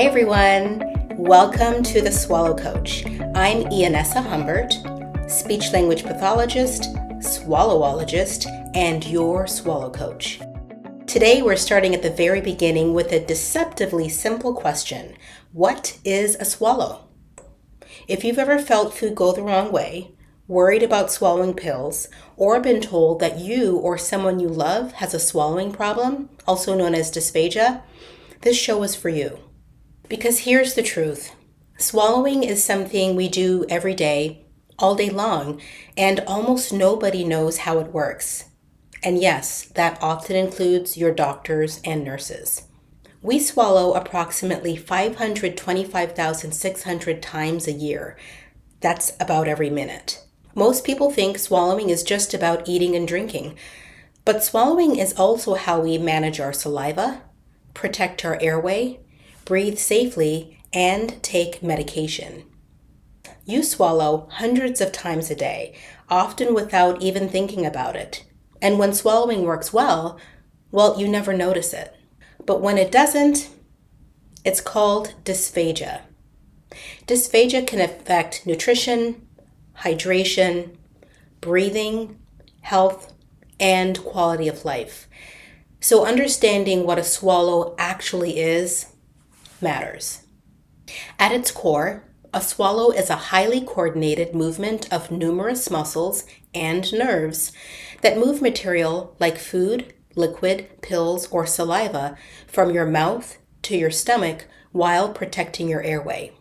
Hi everyone, welcome to the Swallow Coach. I'm Ianessa Humbert, speech-language pathologist, swallowologist, and your Swallow Coach. Today we're starting at the very beginning with a deceptively simple question. What is a swallow? If you've ever felt food go the wrong way, worried about swallowing pills, or been told that you or someone you love has a swallowing problem, also known as dysphagia, this show is for you. Because here's the truth. Swallowing is something we do every day, all day long, and almost nobody knows how it works. And yes, that often includes your doctors and nurses. We swallow approximately 525,600 times a year. That's about every minute. Most people think swallowing is just about eating and drinking, but swallowing is also how we manage our saliva, protect our airway, breathe safely, and take medication. You swallow hundreds of times a day, often without even thinking about it. And when swallowing works well, you never notice it. But when it doesn't, it's called dysphagia. Dysphagia can affect nutrition, hydration, breathing, health, and quality of life. So understanding what a swallow actually is matters. At its core, a swallow is a highly coordinated movement of numerous muscles and nerves that move material like food, liquid, pills, or saliva from your mouth to your stomach while protecting your airway.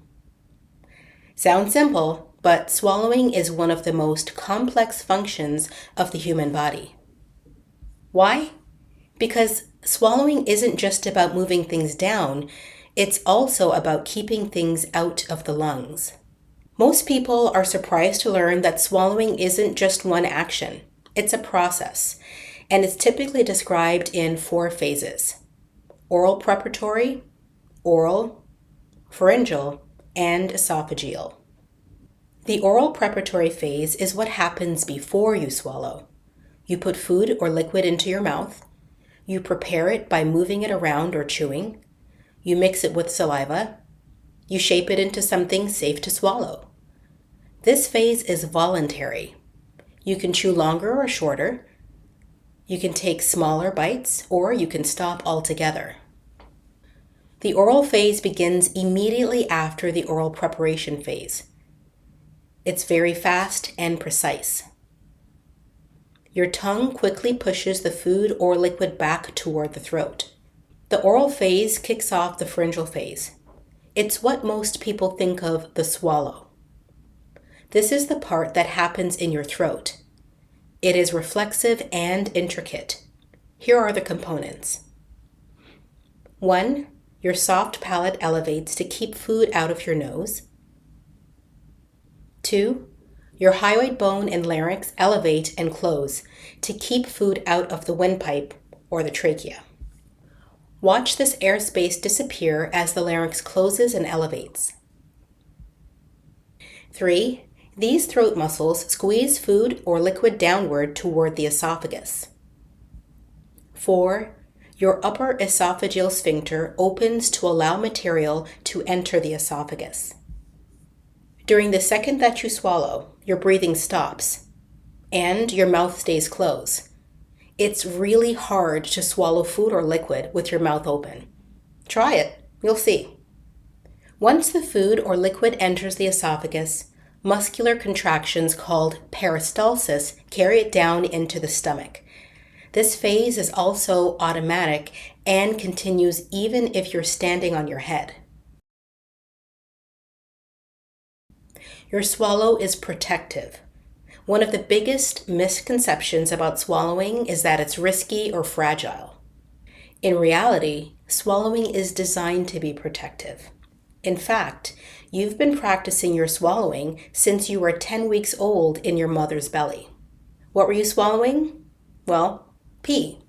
Sounds simple, but swallowing is one of the most complex functions of the human body. Why? Because swallowing isn't just about moving things down, it's also about keeping things out of the lungs. Most people are surprised to learn that swallowing isn't just one action. It's a process, and it's typically described in 4 phases: oral preparatory, oral, pharyngeal, and esophageal. The oral preparatory phase is what happens before you swallow. You put food or liquid into your mouth. You prepare it by moving it around or chewing. You mix it with saliva. You shape it into something safe to swallow. This phase is voluntary. You can chew longer or shorter. You can take smaller bites, or you can stop altogether. The oral phase begins immediately after the oral preparation phase. It's very fast and precise. Your tongue quickly pushes the food or liquid back toward the throat. The oral phase kicks off the pharyngeal phase. It's what most people think of the swallow. This is the part that happens in your throat. It is reflexive and intricate. Here are the components. 1. Your soft palate elevates to keep food out of your nose. 2. Your hyoid bone and larynx elevate and close to keep food out of the windpipe or the trachea. Watch this airspace disappear as the larynx closes and elevates. 3. These throat muscles squeeze food or liquid downward toward the esophagus. 4. Your upper esophageal sphincter opens to allow material to enter the esophagus. During the second that you swallow, your breathing stops and your mouth stays closed. It's really hard to swallow food or liquid with your mouth open. Try it, you'll see. Once the food or liquid enters the esophagus, muscular contractions called peristalsis carry it down into the stomach. This phase is also automatic and continues even if you're standing on your head. Your swallow is protective. One of the biggest misconceptions about swallowing is that it's risky or fragile. In reality, swallowing is designed to be protective. In fact, you've been practicing your swallowing since you were 10 weeks old in your mother's belly. What were you swallowing? Well, pee,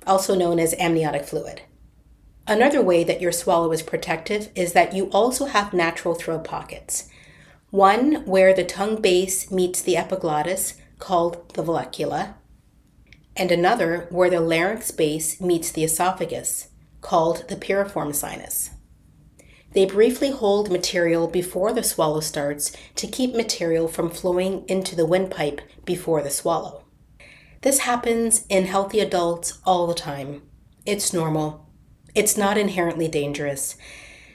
also known as amniotic fluid. Another way that your swallow is protective is that you also have natural throat pockets. One where the tongue base meets the epiglottis, called the vallecula, and another where the larynx base meets the esophagus, called the piriform sinus. They briefly hold material before the swallow starts to keep material from flowing into the windpipe before the swallow. This happens in healthy adults all the time. It's normal. It's not inherently dangerous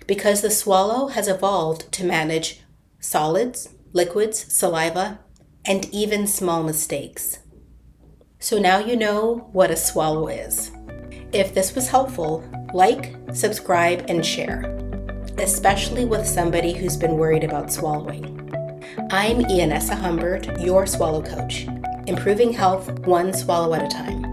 because the swallow has evolved to manage solids, liquids, saliva, and even small mistakes. So now you know what a swallow is. If this was helpful, like, subscribe, and share, especially with somebody who's been worried about swallowing. I'm Ianessa Humbert, your swallow coach, improving health one swallow at a time.